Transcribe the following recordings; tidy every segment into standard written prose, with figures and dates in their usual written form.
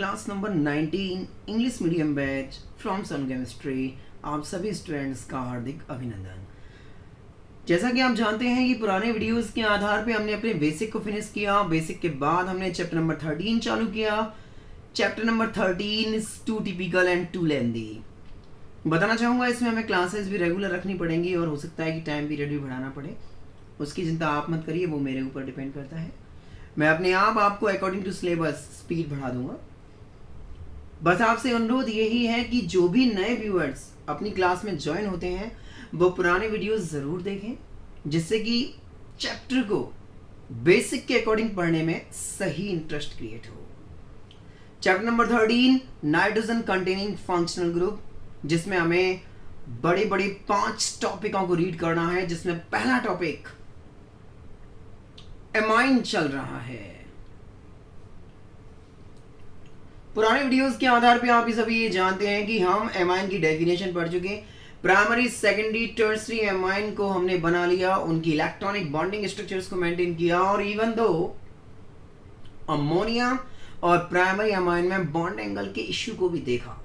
Class number 19 English medium batch from Sun Chemistry. आप सभी students का हार्दिक अभिनंदन। जैसा कि आप जानते हैं कि पुराने वीडियोस के आधार पे हमने अपने बेसिक को फिनिश किया। बेसिक के बाद हमने चैप्टर नंबर 13 चालू किया। Chapter number 13 is too typical and too lengthy. बताना चाहूँगा इसमें हमें क्लासेस भी रेगुलर रखनी पड़ेंगी और हो सकता है कि टाइम पीरियड भी बढ़ाना पड़े। उसकी चिंता आप मत करिए, वो मेरे ऊपर डिपेंड करता है। मैं अपने आप आपको अकॉर्डिंग टू सिलेबस स्पीड बढ़ा दूंगा। बस आपसे अनुरोध यही है कि जो भी नए व्यूअर्स अपनी क्लास में ज्वाइन होते हैं वो पुराने वीडियोस ज़रूर देखें, जिससे कि चैप्टर को बेसिक के अकॉर्डिंग पढ़ने में सही इंटरेस्ट क्रिएट हो। Chapter number 13 nitrogen containing functional group, जिसमें हमें बड़े बड़े 5 टॉपिकों को रीड करना है, जिसमें पहला टॉपिक एमाइन चल रहा है। पुराने वीडियोस के आधार पे आप सभी ये जानते हैं कि हम एमाइन की डेफिनेशन पढ़ चुके हैं। प्राइमरी, सेकेंडरी, टर्सरी एमाइन को हमने बना लिया, उनकी इलेक्ट्रॉनिक बॉन्डिंग स्ट्रक्चर्स को मेंटेन किया। और इवन दो अमोनिया और प्राइमरी एमाइन में बॉन्ड एंगल के इश्यू को भी देखा,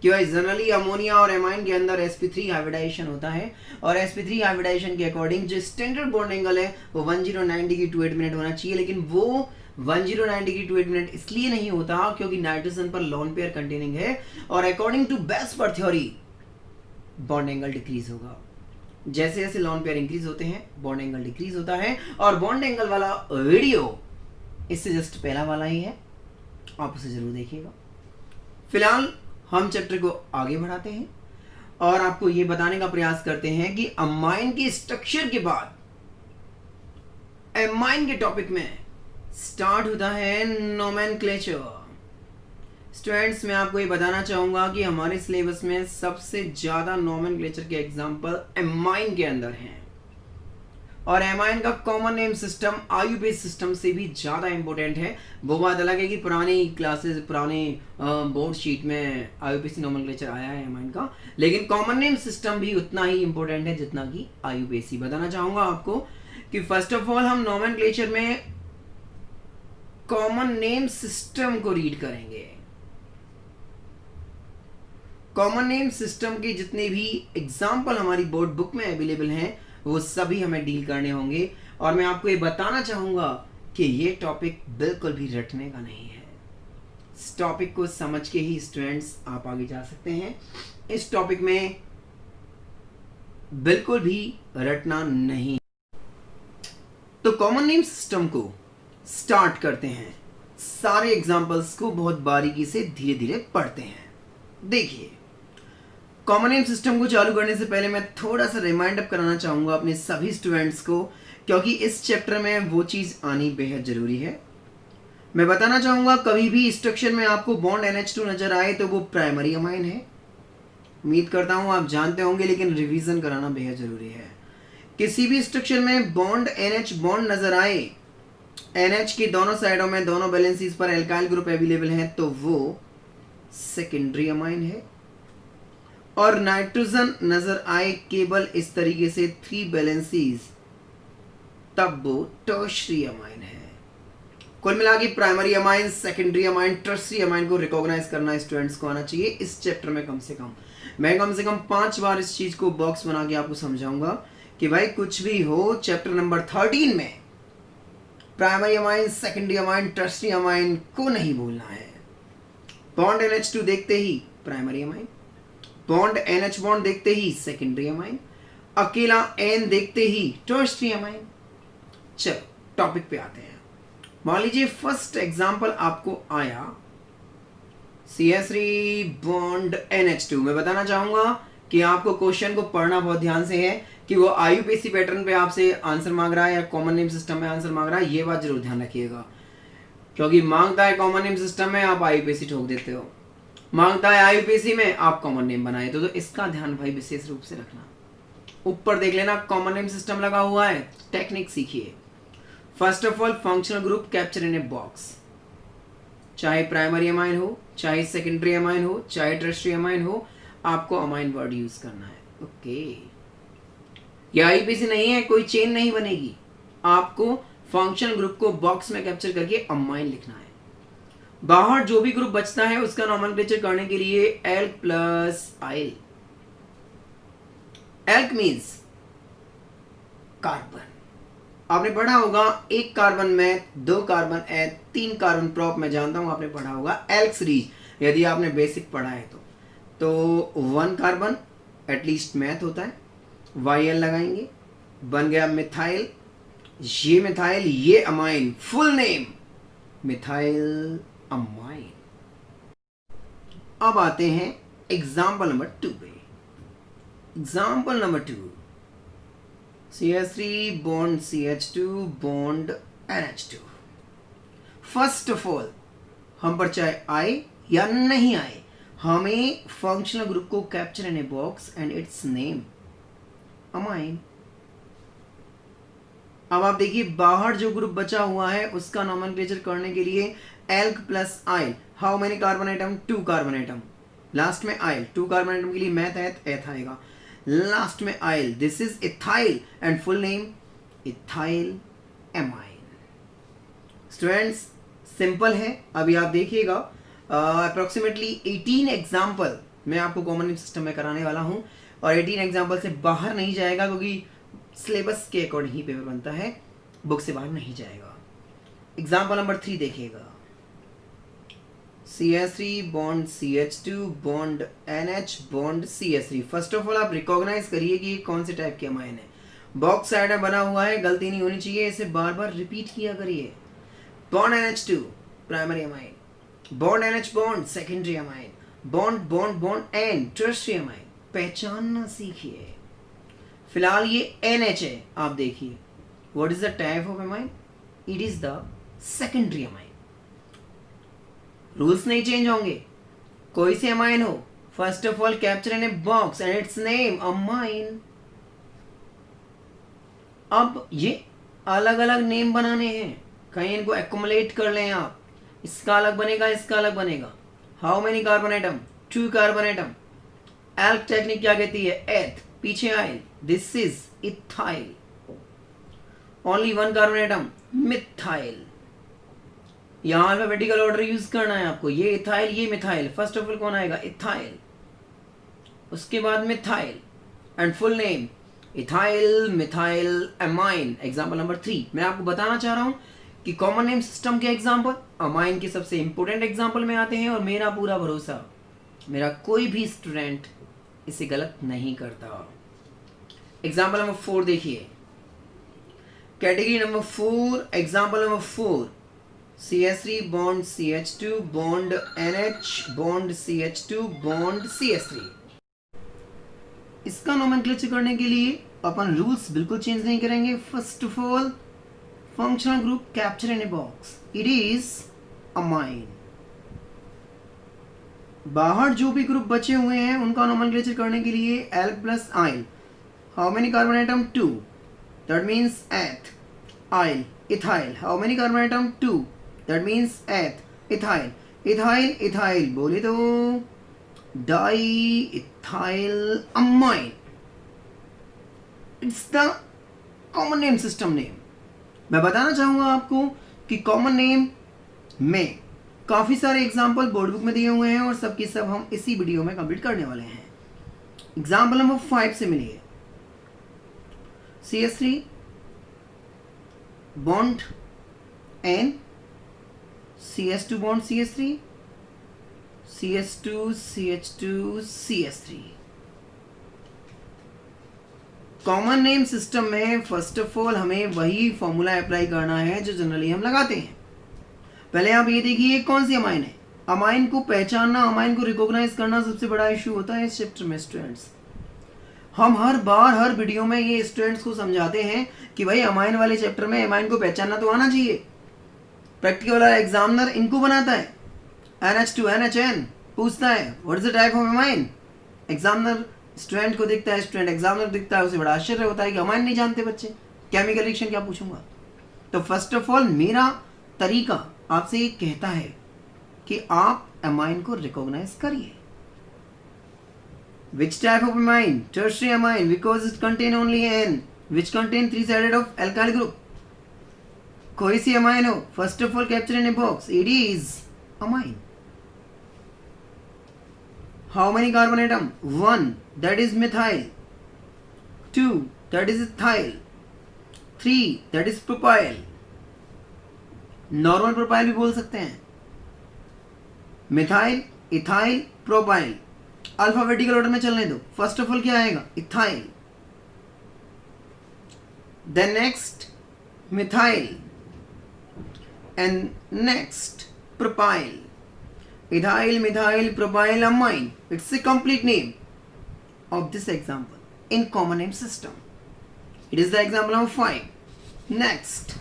क्योंकि जनरली अमोनिया और एमाइन के अंदर sp3 हाइब्रिडाइजेशन होता है और sp3 हाइब्रिडाइजेशन के अकॉर्डिंग जो स्टैंडर्ड बॉन्ड एंगल है वो 1090 डिग्री टू 8 मिनट होना चाहिए, लेकिन वो 1090 डिग्री टू 8 मिनट इसलिए नहीं होता क्योंकि नाइट्रोजन पर लोन पेयर कंटेनिंग है और according to VSEPR theory bond angle decrease होगा। जैसे जैसे लोन पेयर इंक्रीज होते हैं बॉन्ड एंगल डिक्रीज होता है। और बॉन्ड एंगल वाला वीडियो इससे जस्ट पहला वाला ही है, आप उसे जरूर देखिएगा। फिलहाल हम चैप्टर को आगे बढ़ाते हैं और आपको यह बताने का प्रयास करते हैं कि अमाइन के स्ट्रक्चर के बाद एमाइन के टॉपिक में स्टार्ट होता है नोमेनक्लेचर। स्टूडेंट्स, मैं आपको ये बताना चाहूंगा कि हमारे सिलेबस में सबसे ज्यादा नोमेनक्लेचर के एग्जांपल एमाइन के अंदर हैं और एमाइन का कॉमन नेम सिस्टम आयुबेस सिस्टम से भी ज़्यादा इंपॉर्टेंट है। वो बात अलग है कि पुरानी क्लासेस, पुराने बोर्ड शीट में आयुबेसी नोमेनक्लेचर आया है एमाइन का, लेकिन कॉमन नेम सिस्टम भी उतना ही इंपॉर्टेंट है जितना कि आयुबेसी। बताना चाहूँगा आपको कि फर्स्ट ऑफ ऑल हम नोमेनक्लेचर में कॉमन नेम सिस्टम को रीड करेंगे। कॉमन नेम सिस्टम के जितने भी एग्जाम्पल हमारी बोर्ड बुक में अवेलेबल हैं वो सभी हमें डील करने होंगे। और मैं आपको ये बताना चाहूंगा कि ये टॉपिक बिल्कुल भी रटने का नहीं है। इस टॉपिक को समझ के ही स्टूडेंट्स आप आगे जा सकते हैं। इस टॉपिक में बिल्कुल भी रटना नहीं। तो कॉमन नेम सिस्टम को स्टार्ट करते हैं। सारे एग्जाम्पल्स को बहुत बारीकी से धीरे धीरे पढ़ते हैं। देखिए, कॉमन नेम सिस्टम को चालू करने से पहले मैं थोड़ा सा रिमाइंड अप कराना चाहूँगा अपने सभी स्टूडेंट्स को, क्योंकि इस चैप्टर में वो चीज़ आनी बेहद ज़रूरी है। मैं बताना चाहूँगा कभी भी स्ट्रक्चर में आपको बॉन्ड NH2 नज़र आए तो वो प्राइमरी अमाइन है। उम्मीद करता हूँ आप जानते होंगे, लेकिन रिवीजन कराना बेहद ज़रूरी है। किसी भी स्ट्रक्चर में बॉन्ड NH बॉन्ड नज़र आए, NH की दोनों साइडों में दोनों बैलेंसीज पर एल्काइल ग्रुप अवेलेबल हैं, तो वो सेकेंडरी अमाइन है। और नाइट्रोजन नजर आए केवल इस तरीके से 3 बैलेंसीज, तब वो टर्शरी अमाइन है। कुल मिला के primary amine, secondary amine, tertiary amine को रिकॉग्नाइज करना स्टूडेंट्स को आना चाहिए इस चैप्टर में। कम से कम मैं कम से कम 5 बार इस चीज को बॉक्स बना के आपको समझाऊंगा कि भाई कुछ भी हो, चैप्टर नंबर 13 में primary amine, secondary amine, tertiary amine को नहीं भूलना है। बॉन्ड NH2 देखते ही primary amine, bond NH bond देखते ही सेकेंडरी अमाइन, अकेला N देखते ही टर्शरी अमाइन। चलो टॉपिक पे आते हैं। मान लीजिए फर्स्ट एग्जांपल आपको आया CH3 बॉन्ड NH2। मैं बताना चाहूंगा कि आपको क्वेश्चन को पढ़ना बहुत ध्यान से है कि वो आयुपेसी पैटर्न पे आपसे आंसर मांग रहा है या कॉमन नेम सिस्टम में आंसर मांग रहा है। ये बात जरूर ध्यान रखिएगा, क्योंकि मांगता है कॉमन नेम सिस्टम में, आप आयुपेसी ठोक देते हो। मांगता है आयुपेसी में, आप कॉमन नेम बनाए तो इसका ध्यान भाई विशेष रूप से रखना। ऊपर देख लेना कॉमन नेम सिस्टम लगा हुआ है। टेक्निक सीखिए। First of all functional group capture in a box. चाहे प्राइमरी अमाइन हो, चाहे सेकेंडरी अमाइन हो, चाहे टर्शरी अमाइन हो, आपको अमाइन वर्ड यूज करना है। ओके, ये आयुपेसी नहीं है, कोई चेन नहीं बनेगी। आपको फंक्शनल ग्रुप को बॉक्स में कैप्चर करके अमाइन लिखना है। बाहर जो भी ग्रुप बचता है उसका नॉमेनक्लेचर करने के लिए alk plus yl. Alk means carbon. आपने पढ़ा होगा एक कार्बन में 2 कार्बन एथ 3 कार्बन प्रॉप, मैं जानता हूं आपने पढ़ा होगा एल्क सीरीज यदि आपने बेसिक पढ़ा है तो 1 कार्बन एटलीस्ट मैथ होता है, YL लगाएंगे, बन गया मिथाइल। ये मिथाइल, ये amine, full name methyl amine. अब आते हैं एग्जाम्पल नंबर 2 पे। Example number 2, CH3 bond CH2 bond NH2। First of all हम पर चाहे आए या नहीं आए, हमें फंक्शनल ग्रुप को capture in a box and it's name amine. अब आप देखिए बाहर जो ग्रुप बचा हुआ है उसका नॉमेनक्लेचर करने के लिए alk plus yl. How many carbon atom? 2 carbon atom. Last में आइल, 2 कार्बन आइटम के लिए मैथ एथ आएगा, लास्ट में yl, this is ethyl and full name ethylamine. Students simple है, अभी आप देखिएगा अप्रोक्सीमेटली 18 एग्जाम्पल मैं आपको कॉमन नेम सिस्टम में कराने वाला हूं और 18 एग्जाम्पल से बाहर नहीं जाएगा क्योंकि सिलेबस के अकॉर्डिंग ही पेपर बनता है, बुक से बाहर नहीं जाएगा। एग्जाम्पल नंबर 3 देखिएगा, CH3 bond CH2 bond NH bond CH3। First of all आप रिकॉग्नाइज करिए कि ये कौन से टाइप के अमाइन है। बॉक्स साइड में बना हुआ है, गलती नहीं होनी चाहिए, इसे बार बार रिपीट किया करिए। Bond NH2 primary amine, bond NH bond secondary amine, bond bond bond N tertiary amine. पहचानना सीखिए। फिलहाल ये NH है, आप देखिए what is the type of amine? It is the secondary amine. Rules नहीं चेंज होंगे, कोई से अमाइन हो, first of all capture in a box and it's name amine. अब ये अलग अलग नेम बनाने हैं, कहीं इनको एक्युमुलेट कर लें आप, इसका अलग बनेगा, इसका अलग बनेगा। How many carbon atom? 2 carbon atom. Alk technique क्या कहती है? एथ, पीछे yl, this is ethyl. Only 1 carbon atom methyl. यहां अल्फाबेटिकल ऑर्डर यूज करना है आपको, ये इथाइल ये मिथाइल, फर्स्ट ऑफ ऑल कौन आएगा? इथाइल, उसके बाद methyl and full name ethyl methyl amine. Example number 3 मैं आपको बताना चाह रहा हूं कि कॉमन नेम सिस्टम के एग्जांपल अमाइन के सबसे इंपॉर्टेंट एग्जांपल में आते हैं और मेरा पूरा भरोसा, मेरा कोई भी स्टूडेंट इसे गलत नहीं करता। एग्जांपल नंबर 4 देखिए, category number 4, example number 4, CH3 bond CH2 bond NH bond CH2 bond CH3। इसका नोमेनक्लेचर करने के लिए अपन रूल्स बिल्कुल चेंज नहीं करेंगे। First of all functional group capture in a box, it is amine. बाहर जो भी ग्रुप बचे हुए हैं उनका नोमेनक्लेचर करने के लिए alk plus yl. How many carbon atom? 2, that means eth, yl, ethyl. How many carbon atom? 2, that means eth, ethyl, ethyl ethyl, बोले तो diethylamine. It's the common name system name. मैं बताना चाहूंगा आपको कि common name में काफी सारे एग्जाम्पल बोर्ड बुक में दिए हुए हैं और सबकी सब हम इसी वीडियो में कंप्लीट करने वाले हैं। एग्जाम्पल नंबर 5 से मिलिए, CH3 bond N, CH2 bond CH3, CH2 CH2 CH3। Common name system में फर्स्ट ऑफ ऑल हमें वही फॉर्मूला अप्लाई करना है जो जनरली हम लगाते हैं। पहले आप ये देखिए कौन सी अमाइन है। अमाइन को पहचानना, अमाइन को रिकॉग्नाइज करना सबसे बड़ा इशू होता है इस चैप्टर में स्टूडेंट्स। हम हर बार हर वीडियो में ये स्टूडेंट्स को समझाते हैं कि भाई अमाइन वाले चैप्टर में अमाइन को पहचानना तो आना चाहिए। प्रैक्टिकल वाला एग्जामिनर इनको बनाता है, NH2 NHN पूछता है what is the type of amine. Examiner student को दिखता है, स्टूडेंट एग्जामिनर दिखता है, उसे बड़ा आश्चर्य होता है कि अमाइन नहीं जानते बच्चे, केमिकल रिएक्शन क्या पूछूंगा। तो फर्स्ट ऑफ ऑल मेरा तरीका आपसे ये कहता है कि आप अमाइन को रिकॉग्नाइज करिए। Which type of amine? Tertiary amine, because it contain only N, which contain 3-sided of alkyl group. कोई सी अमाइन हो, first of all capture in a box, it is amine. How many carbon atom? 1, that is methyl. 2, that is ethyl. 3, that is propyl. Normal propyl भी बोल सकते हैं. Methyl, ethyl, propyl. Alphabetical order में चलने दो. First of all क्या आएगा? Ethyl. Then next methyl and next propyl. Ethyl, methyl, propyl, amine. It's a complete name of this example in common name system. It is the example number 5. Next,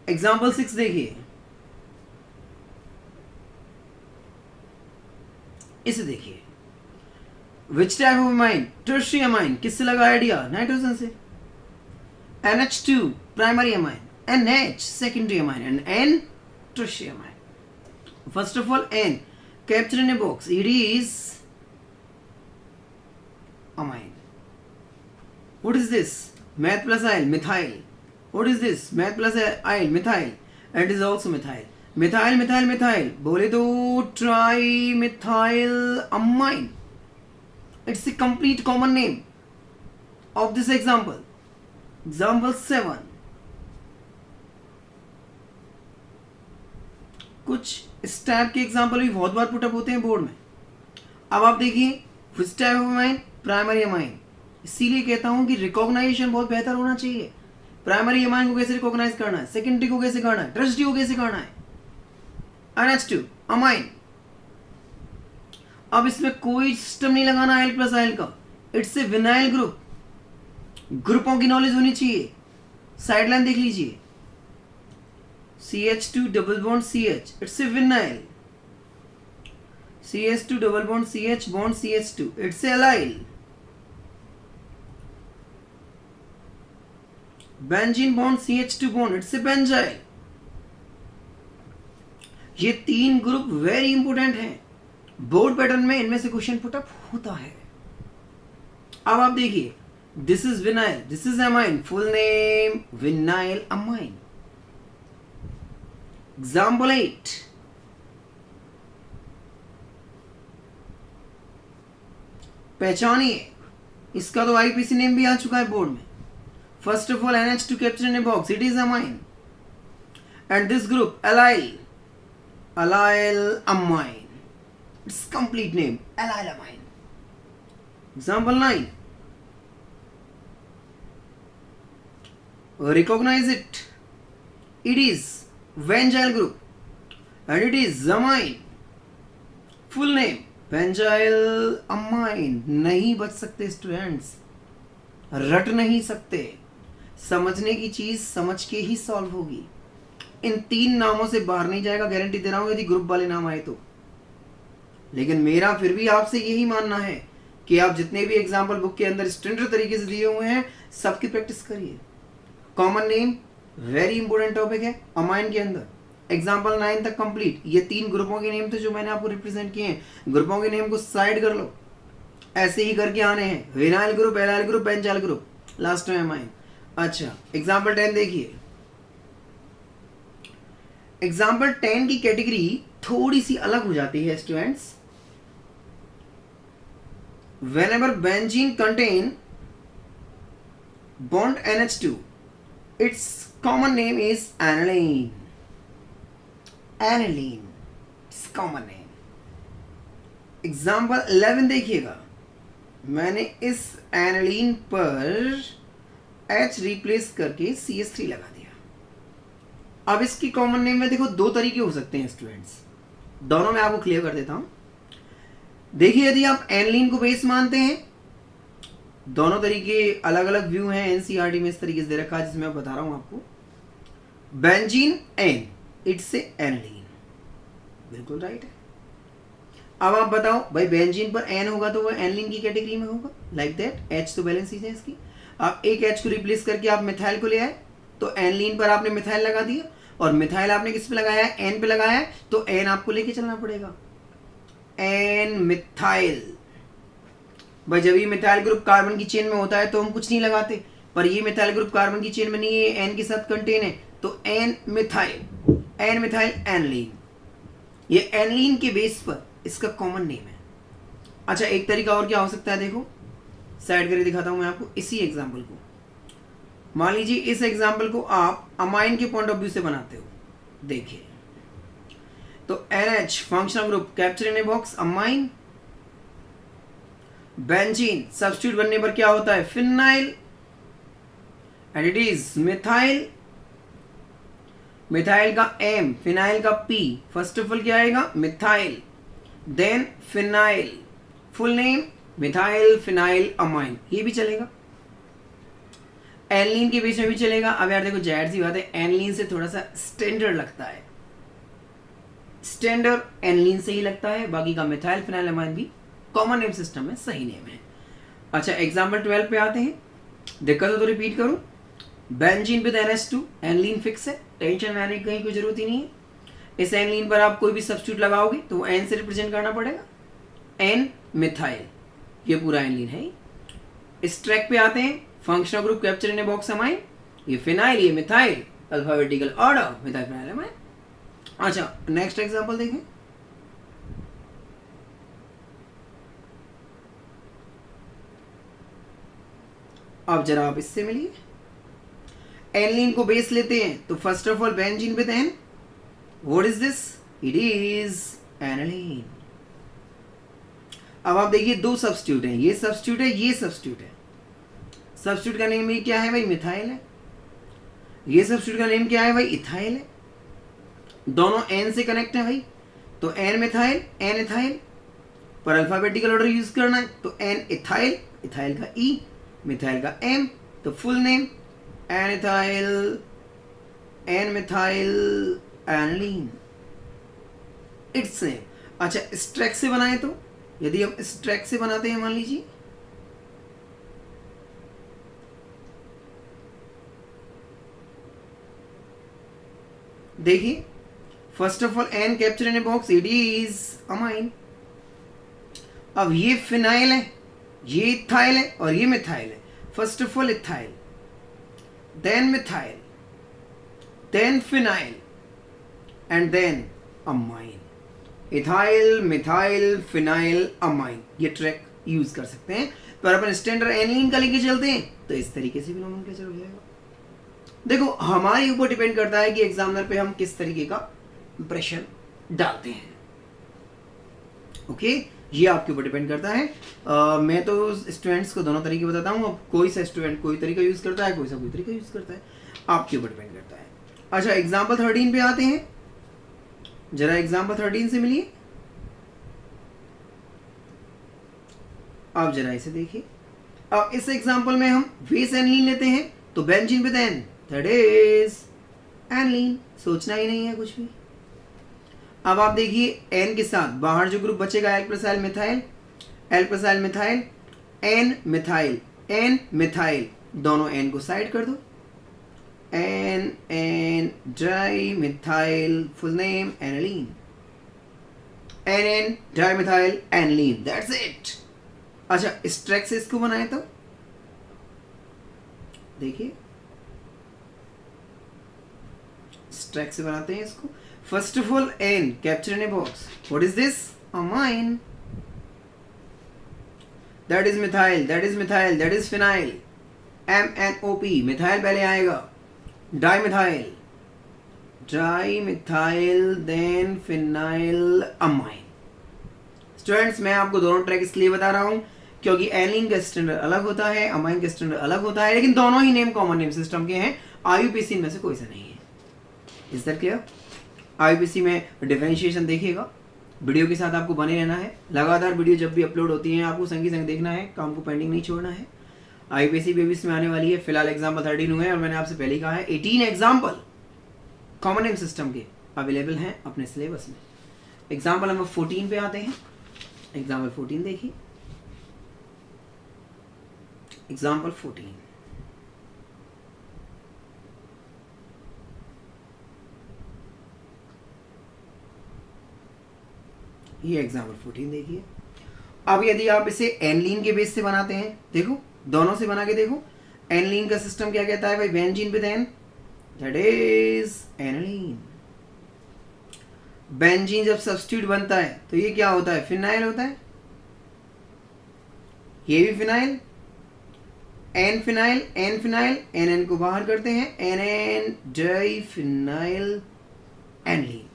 example 6 देखिए. इसे देखिए. Which type of amine? Tertiary amine. किससे लगा idea? Nitrogen से. NH2 primary amine, NH secondary amine, and N tertiary amine. First of all, N captured in a box. It is amine. What is this? Meth plus aryl, methyl. What is this? Meth plus aryl, methyl. And it is also methyl. Methyl, methyl, methyl. बोले तो trimethyl amine. It's a complete common name of this example. Example 7. कुछ इस type के example भी बहुत बार put up होते हैं board में. अब आप देखिए, which type of amine? Primary amine. इसीलिए कहता हूं कि रिकॉग्नाइजेशन बहुत बेहतर होना चाहिए. प्राइमरी अमाइन को कैसे रिकॉग्नाइज करना है, सेकेंडरी को कैसे करना है, टर्शियरी को कैसे करना है. NH2 amine. अब इसमें कोई सिस्टम नहीं लगाना आयल प्लस आयल का. It's a vinyl group. ग्रुपों की नॉलेज होनी चाहिए. साइड लाइन देख लीजिए. CH2 double bond CH. It's a vinyl. CH2 double bond CH bond CH2. It's a allyl. Benzene bond CH2 bond. It's a benzyl. ये 3 group very important हैं. Board pattern में इनमें से question put up होता है. अब आप देखिए, this is vinyl, this is amine. Full name vinyl amine. Example 8. पहचानिए. इसका तो IPC नेम भी आ चुका है बोर्ड में. First of all NH2 captured in a box. It is amine. And this group allyl. Allyl amine. Its complete name allyl amine. Example 9. Recognize it. It is benzyl group and it is amine. Full name benzyl amine. नहीं बच सकते students, रट नहीं सकते. समझने की चीज समझ के ही सॉल्व होगी. इन 3 नामों से बाहर नहीं जाएगा, गारंटी दे रहा हूं, यदि ग्रुप वाले नाम आए तो. लेकिन मेरा फिर भी आपसे यही मानना है कि आप जितने भी एग्जाम्पल बुक के अंदर स्टैंडर्ड तरीके से दिए हुए हैं सबकी प्रैक्टिस करिए. Common name very important topic है अमाइन के अंदर. एग्जाम्पल 9 तक कंप्लीट. ये 3 ग्रुपों के नेम थे जो मैंने आपको रिप्रेजेंट किए हैं. ग्रुपों के नेम को साइड कर लो. ऐसे ही करके आने हैं. Vinyl group, allyl group, benzyl group, last में अमाइन. अच्छा, एग्जाम्पल 10 देखिए. एग्जाम्पल 10 की कैटेगरी थोड़ी सी अलग हो जाती है students. whenever benzene contain bond NH2, its common name is aniline. Aniline, its common name. Example 11 देखिएगा. मैंने इस एनिलीन पर H रिप्लेस करके CH3 लगा दिया. अब इसकी कॉमन नेम में देखो 2 तरीके हो सकते हैं स्टूडेंट्स. दोनों में आपको क्लियर कर देता हूं. देखिए, यदि आप एनिलीन को बेस मानते हैं, दोनों तरीके अलग अलग व्यू हैं. एनसीईआरटी में इस तरीके से दे रखा है जिसमें मैं बता रहा हूं आपको. Benzene N, it's a aniline. बिल्कुल राइट है. अब आप बताओ भाई, बेंजीन पर एन होगा तो वो एनिलीन की कैटेगरी में होगा. Like that. एच तो बैलेंस ही है इसकी. आप एक एच को रिप्लेस करके आप मिथाइल को ले आए तो एनिलीन पर आपने मिथाइल लगा दिया, और मिथाइल आपने किस पे लगाया है? एन पे लगाया है. तो एन आपको लेके चलना पड़ेगा. N methyl. भाई जब ये मिथाइल ग्रुप कार्बन की चेन में होता है तो हम कुछ नहीं लगाते, पर ये मिथाइल ग्रुप कार्बन की चेन बनी है, एन के साथ कंटेन है, तो एन मिथाइल एनलीन, ये एनलीन के बेस पर इसका कॉमन नेम है। अच्छा, एक तरीका और क्या हो सकता है, देखो साइड करके दिखाता हूं मैं आपको इसी एग्जाम्पल को। मान लीजिए इस एग्जाम्पल को आप अमाइन के पॉइंट ऑफ व्यू से बनाते हो, देखिए तो NH functional group capture in a box amine, benzene substitute बनने पर क्या होता है, phenyl, and it is methyl, methyl का M, फिनाइल का P, फर्स्ट ऑफ ऑल क्या आएगा, methyl, then phenyl, full name methyl phenyl amine, ये भी चलेगा। एनलीन के बीच में भी चलेगा। अब यार देखो जाहिर सी बात है, एनलीन से थोड़ा सा स्टैंडर्ड लगता है, स्टैंडर्ड एनलीन से ही लगता है, बाकी का मिथाइल फिनाइल अमाइन भी कॉमन नेम सिस्टम में सही नेम है। अच्छा, एग्जाम्पल 12 पे आते हैं, दिक्कत हो तो रिपीट करूं। बेंजीन विद NH2, एनलीन फिक्स है, टेंशन में आने की कहीं कोई जरूरत ही नहीं है। इस एनलीन पर आप कोई भी सब्स्टिट्यूट लगाओगे तो एन से रिप्रेजेंट करना पड़ेगा, एन मिथाइल, ये पूरा एनलीन है। इस ट्रैक पे आते हैं, functional group capture in a box amine, ये फिनाइल, ये methyl, alphabetical order methyl phenyl amine. अच्छा, नेक्स्ट एग्जांपल देखें। अब जरा आप इससे मिलिए, एनलीन को बेस लेते हैं तो first of all benzene with N, what is this, it is aniline. अब आप देखिए दो सब्स्टिट्यूट हैं, ये सब्स्टिट्यूट है, ये सब्स्टिट्यूट है। सब्स्टिट्यूट का नेम भी क्या है भाई, मिथाइल है। ये सब्स्टिट्यूट का नेम क्या है भाई, इथाइल है। दोनों एन से कनेक्ट है भाई, तो एन मिथाइल एन इथाइल, पर अल्फाबेटिकल ऑर्डर यूज करना है तो एन इथाइल, इथाइल का ई, मिथाइल का एम, तो full name N ethyl N methyl aniline, it's same. अच्छा, इस ट्रैक से बनाए तो, यदि हम इस ट्रैक से बनाते हैं, मान लीजिए देखिए, first of all N capture in a box, it is amine. अब ये फिनाइल है, ये इथाइल है और ये मिथाइल है। First of all ethyl, then methyl, then phenyl and then amine. Ethyl methyl phenyl amine, ये ट्रैक यूज कर सकते हैं। पर अपन स्टैंडर्ड एनलीन का लेके चलते हैं तो इस तरीके से भी नोमेनक्लेचर हो जाएगा। देखो हमारे ऊपर डिपेंड करता है कि एग्जामिनर पे हम किस तरीके का प्रेशर डालते हैं। ओके, ये आपके ऊपर डिपेंड करता है। मैं तो स्टूडेंट्स को दोनों तरीके बताता हूँ। अब कोई सा स्टूडेंट कोई तरीका यूज करता है, कोई सा कोई तरीका यूज करता है, आपके ऊपर डिपेंड करता है। अच्छा, एग्जाम्पल 13 पे आते हैं, जरा एग्जाम्पल 13 से मिलिए। आप जरा इसे देखिए। अब इस एग्जाम्पल में हम बेस एनलीन लेते हैं तो benzene with N, that is aniline, सोचना ही नहीं है कुछ भी। अब आप देखिए एन के साथ बाहर जो ग्रुप बचेगा L plus L methyl, L plus L methyl, N methyl, N methyl, दोनों एन को साइड कर दो, N N dimethyl, full name aniline, N N dimethyl aniline, that's it. अच्छा, इस ट्रैक से इसको बनाए तो देखिए, इस ट्रैक से बनाते हैं इसको। First of all N capture in a box, what is this, amine, that is methyl, that is methyl, that is phenyl, MNOP, methyl पहले आएगा, di methyl, di methyl, then phenyl amine. Students, मैं आपको दोनों track इसलिए बता रहा हूं क्योंकि एनलीन का स्टैंडर्ड अलग होता है, अमाइन का स्टैंडर्ड अलग होता है, लेकिन दोनों ही नेम कॉमन नेम सिस्टम के हैं। IUPAC इनमें से कोई सा नहीं है। Is that clear? IUPAC में डिफरेंशिएशन देखिएगा, वीडियो के साथ आपको बने रहना है। लगातार वीडियो जब भी अपलोड होती है आपको संग संग देखना है, काम को पेंडिंग नहीं छोड़ना है। IUPAC भी इसमें आने वाली है। फिलहाल एग्जाम्पल 13 हुए हैं और मैंने आपसे पहले ही कहा है 18 एग्जाम्पल कॉमन नेम सिस्टम के अवेलेबल हैं अपने सिलेबस में। एग्जाम्पल नंबर 14 पे आते हैं। एग्जाम्पल 14 देखिए, एग्जाम्पल 14, ये एग्जाम्पल 14 देखिए। अब यदि आप इसे एनलीन के बेस से बनाते हैं, देखो दोनों से बना के देखो, एनिलीन का सिस्टम क्या कहता है भाई? Benzene with N, that is aniline. Benzene जब सब्स्टिट्यूट बनता है तो ये क्या होता है? फिनाइल होता है। ये भी phenyl, N phenyl, N phenyl, N N को बाहर करते हैं, N N di phenyl aniline.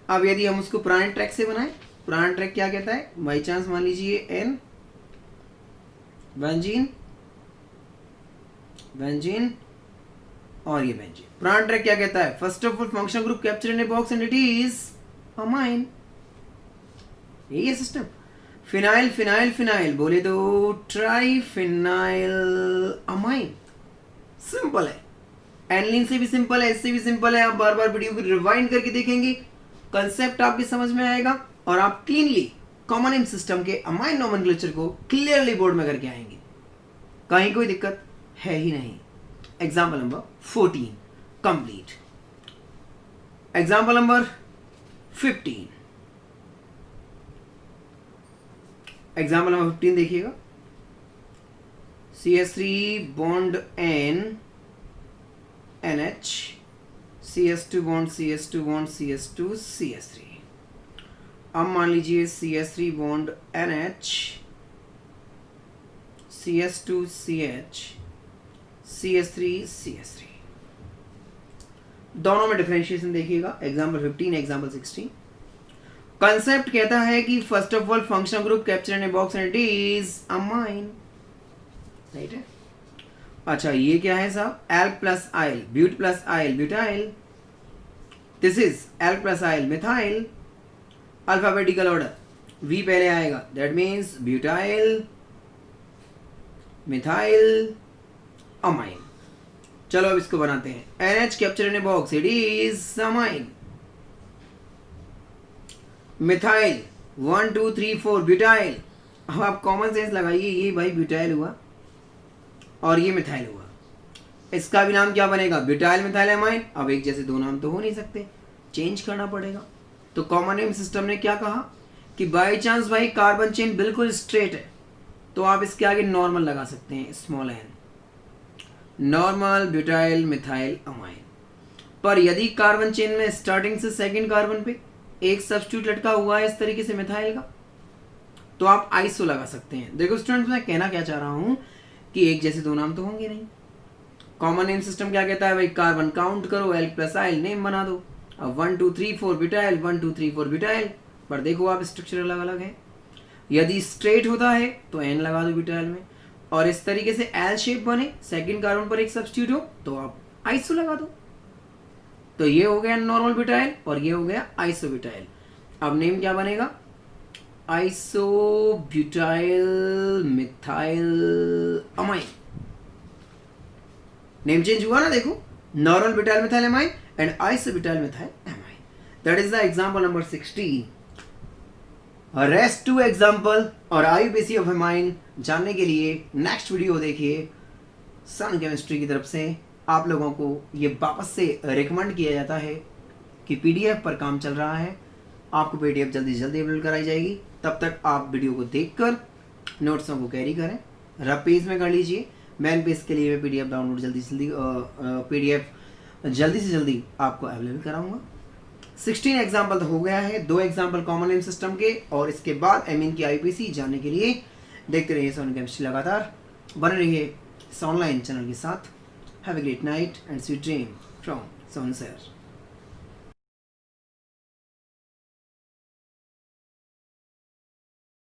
अब यदि हम उसको पुराने ट्रैक से बनाएं, पुराना ट्रैक क्या कहता है? बाई चांस मान लीजिए एन बेंजीन, बेंजीन और ये बेंजीन। पुराना ट्रैक क्या कहता है? First of all functional group capture in a box and it is amine. यही है सिस्टम। फिनाइल फिनाइल फिनाइल बोले तो ट्राई फिनाइल अमाइन। सिंपल है, एनिलीन से भी सिंपल है, इससे भी सिंपल है। आप बार बार वीडियो को रिवाइंड करके देखेंगे, कंसेप्ट आपके समझ में आएगा और आप क्लीनली कॉमन नेम सिस्टम के अमाइन नोमेनक्लेचर को क्लियरली बोर्ड में करके आएंगे, कहीं कोई दिक्कत है ही नहीं। Example number 14 complete. Example number 15, example number 15 देखिएगा। CH3 bond N NH, CH2 bond CH2 bond CH2 CH3। अब मान लीजिए CH3 bond NH, CH2 CH, CH3 CH3। दोनों में डिफरेंशिएशन देखिएगा। Example 15, example 16। कंसेप्ट कहता है कि first of all functional group capture in a box and it is amine, right है। अच्छा ये क्या है साहब? Alk plus yl, but plus yl butyl. This is alk plus yl methyl. Alphabetical order, B पहले आएगा, that means butyl methyl amine. चलो अब इसको बनाते हैं। NH capture in a box, it is amine. Methyl 1 2 3 4 butyl. अब आप common sense लगाइए, ये भाई ब्यूटाइल हुआ और ये मिथाइल हुआ, इसका भी नाम क्या बनेगा? Butyl methyl amine. अब एक जैसे दो नाम तो हो नहीं सकते, चेंज करना पड़ेगा। तो कॉमन नेम सिस्टम ने क्या कहा कि बाई चांस भाई कार्बन चेन बिल्कुल स्ट्रेट है तो आप इसके आगे नॉर्मल लगा सकते हैं, small N, normal butyl methyl amine. पर यदि कार्बन चेन में स्टार्टिंग से सेकंड कार्बन पे एक सब्स्टिट्यूट लटका हुआ है इस तरीके से मिथाइल का, तो आप आइसो लगा सकते हैं। देखो स्टूडेंट्स, मैं कहना क्या चाह रहा हूं कि एक जैसे दो नाम तो होंगे नहीं। कॉमन नेम सिस्टम क्या कहता है भाई? कार्बन काउंट करो, एल प्लस आइल नेम बना दो। अब 1 2 3 4 ब्यूटाइल, 1 2 3 4 ब्यूटाइल। पर देखो आप स्ट्रक्चर अलग अलग है। यदि स्ट्रेट होता है तो एन लगा दो ब्यूटाइल में, और इस तरीके से एल शेप बने, सेकंड कार्बन पर एक सब्स्टिट्यूट हो, तो आप आइसो लगा दो। तो ये हो गया नॉर्मल ब्यूटाइल और ये हो गया आइसो ब्यूटाइल। अब नेम क्या बनेगा? Iso butyl methyl amine. Name change हुआ ना, देखो, normal butyl methyl amine and iso butyl methyl amine. That is the example number 16। Rest two example और IUPAC ऑफ अमाइन जानने के लिए नेक्स्ट वीडियो देखिए। सन केमिस्ट्री की तरफ से आप लोगों को ये वापस से रिकमेंड किया जाता है कि PDF पर काम चल रहा है, आपको PDF जल्दी से जल्दी अपलोड कराई जाएगी। तब तक आप वीडियो को देखकर नोट्सों को कैरी करें, रफ पेज में कर लीजिए। मेन पेज के लिए मैं PDF डाउनलोड जल्दी से जल्दी आपको अवेलेबल कराऊंगा। 16 एग्जाम्पल तो हो गया है, 2 एग्जाम्पल कॉमन नेम सिस्टम के और इसके बाद एमीन की IUPAC जानने के लिए देखते रहिए सन केमिस्ट्री। लगातार बने रहिए इस ऑनलाइन चैनल के साथ। Have a great night and sweet dream from Son Sir.